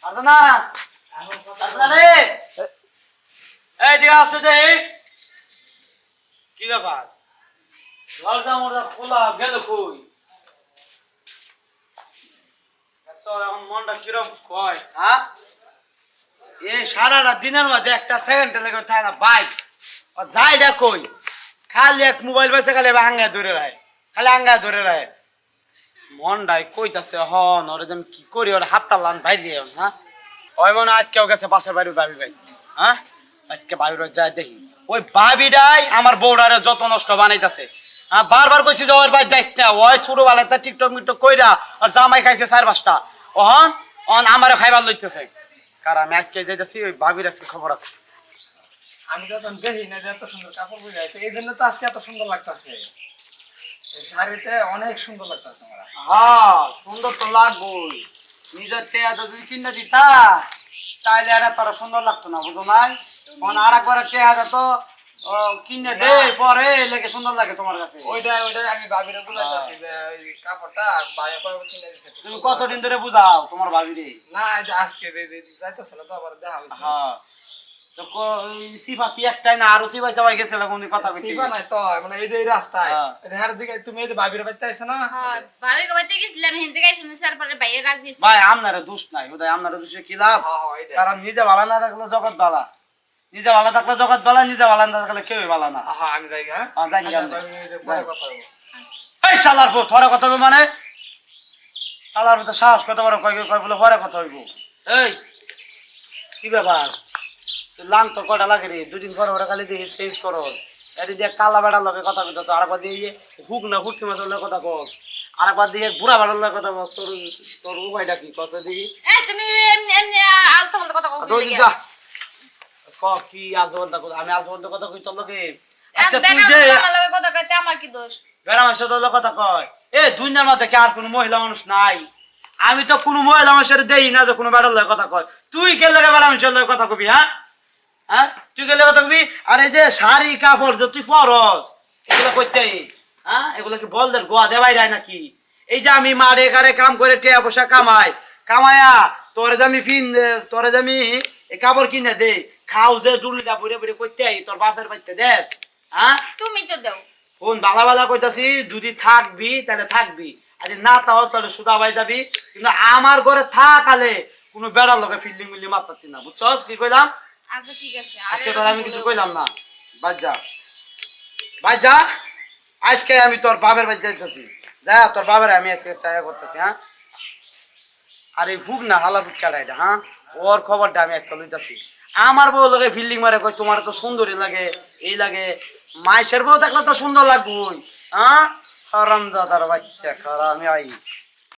আর্দনা আর্দনা রে এই দিকে আসো যে কি ব্যাপার দরজা মোড়া খোলা গেল কই এখন মনটা কিরম কয় হ্যাঁ এই সারাটা দিনের মধ্যে একটা সেকেন্ড লেগে থাকে না বাইক যাইটা কই খালি এক মোবাইল বেসে খালি আঙ্গায় ধরে রায় খালি আঙ্গায় ধরে রায় মনটাই কইতাছে হন ওরে যেন কি করি ওর হাতটা লান বাইরে হ্যাঁ ওই মনে আজকেও গেছে বাসার বাড়ি ভাবি ভাই হ্যাঁ আজকে ভাবির যায় দেখি ওই ভাবিটাই আমার বউডারে যত নষ্ট বানাইতেছে হ্যাঁ বারবার কইছি যে ওর বাড়ি যাইস না ওই ছোটবেলাতে টিকটক মিকটক কইরা আর জামাই খাইছে 4-5টা ওহন অন আমারও খাইবার লইতেছে কারণ আমি আজকে যাইতেছি ওই ভাবির আজকে খবর আছে আমি তো দেখি না যে এত সুন্দর কাপড় পরে আছে এই জন্য তো আজকে এত সুন্দর লাগতেছে এই শাড়িতে অনেক সুন্দর লাগতেছে আমার হ্যাঁ সুন্দর তো লাগবই নিজের টেয়া যদি কিনে দিতা তাইলে আর তোরা সুন্দর লাগতো না বুঝো নাই আর একবার টেয়া তো কিনে দে পরে লেগে সুন্দর লাগে তোমার কাছে ওইটাই আমি ভাবিরে বুঝাইতাছি যে ওই কাপড়টা বাইরে করে কিনে দিতে তুমি কতদিন ধরে বুঝাও তোমার ভাবি রে না এই যে আজকে যাইতেছে না তো আবার দেখা হইছে হ্যাঁ তো সিফা কি একটাই না আরো সিফাই সবাই গেছিল কোন কথা কইতে সিফা নাই তো মানে এই যে এই রাস্তায় এর দিকে তুমি এই যে ভাবিরে বাইতে আইছ না হ্যাঁ ভাবি কইতে গেছিলাম হেন থেকে শুনে স্যার পরে বাইরে রাখ দিয়েছি ভাই আপনারা দোষ নাই ওটাই আপনারা দোষে কি লাভ কারণ নিজে ভালো না থাকলে জগৎ ভালো নিজে ভালো থাকলে জগৎ ভালো নিজে ভালো না থাকলে কেউই ভালো না হ্যাঁ আমি যাই হ্যাঁ যাই পরে কথা বলবো এই শালার পর থরে কথা হবে মানে শালার তো সাহস কত বড় কয় কয় বলে পরে কথা হইব এই কি ব্যাপার লাং তো কটা লাগে রে দুদিন পরে ওরা খালি দিয়ে চেঞ্জ করো এটি দিয়ে কালা বেড়ার লগে কথা কইতো তো আরেকবার দিয়ে হুক না হুটকি মাছের লগে কথা কর আরেকবার দিয়ে বুড়া বেড়ার লগে কথা কর তোর তোর উপায়টা কি কথা দিই এই তুমি এমনি এমনি আলতো বলতে কথা দুই কইলি যা ক কি আজবন্তা কথা আমি আজবন্তা কথা কই তোর লগে আচ্ছা তুই যে আমার লগে কথা কইতে আমার কি দোষ বেড়া মানুষের লগে কথা কয় এ দুনিয়ার মধ্যে কি আর কোনো মহিলা মানুষ নাই আমি তো কোনো মহিলা মানুষের দেই না যে কোনো বেড়ার লগে কথা কয় তুই কে লাগে বেড়া মানুষের লগে কথা কবি হ্যাঁ হ্যাঁ তুই গেলে কথা কবি আর এই যে শাড়ি কাপড় যে তুই পরস এগুলো করতে হ্যাঁ এগুলো কি বলদের গোয়া দেওয়াই যায় নাকি এই যে আমি মারে কারে কাম করে টেয়া পয়সা কামায়া তোরে যে আমি তোরে যে আমি এই কাপড় কিনে দে খাও যে ডুলিটা বুড়ে বুড়ে করতে তোর বাপের বাড়িতে দেশ হ্যাঁ তুমি তো দাও কোন বালা বালা কইতাছি যদি থাকবি তাহলে থাকবি আর না তাও তাহলে সুদা বাই যাবি কিন্তু আমার ঘরে থাকালে কোনো বেড়ার লগে ফিল্ডিং মিল্লি মারতাতি না বুঝছস কি কইলাম আচ্ছা ঠিক আছে আচ্ছা তোর আমি কিছু কইলাম না বাজা আজকে আমি তোর বাবার বাড়ি যাইতেছি যা তোর বাবার আমি আজকে টাকা করতেছি হ্যাঁ আর এই ভুগ না হালা ভুগ কাটা এটা হ্যাঁ ওর খবরটা আমি আজকে লইতাছি আমার বউ লাগে ফিল্ডিং মারে কই তোমার তো সুন্দরী লাগে এই লাগে মাইশের বউ দেখলে তো সুন্দর লাগবই হ্যাঁ হারামজাদার বাচ্চা খারাপ আমি আই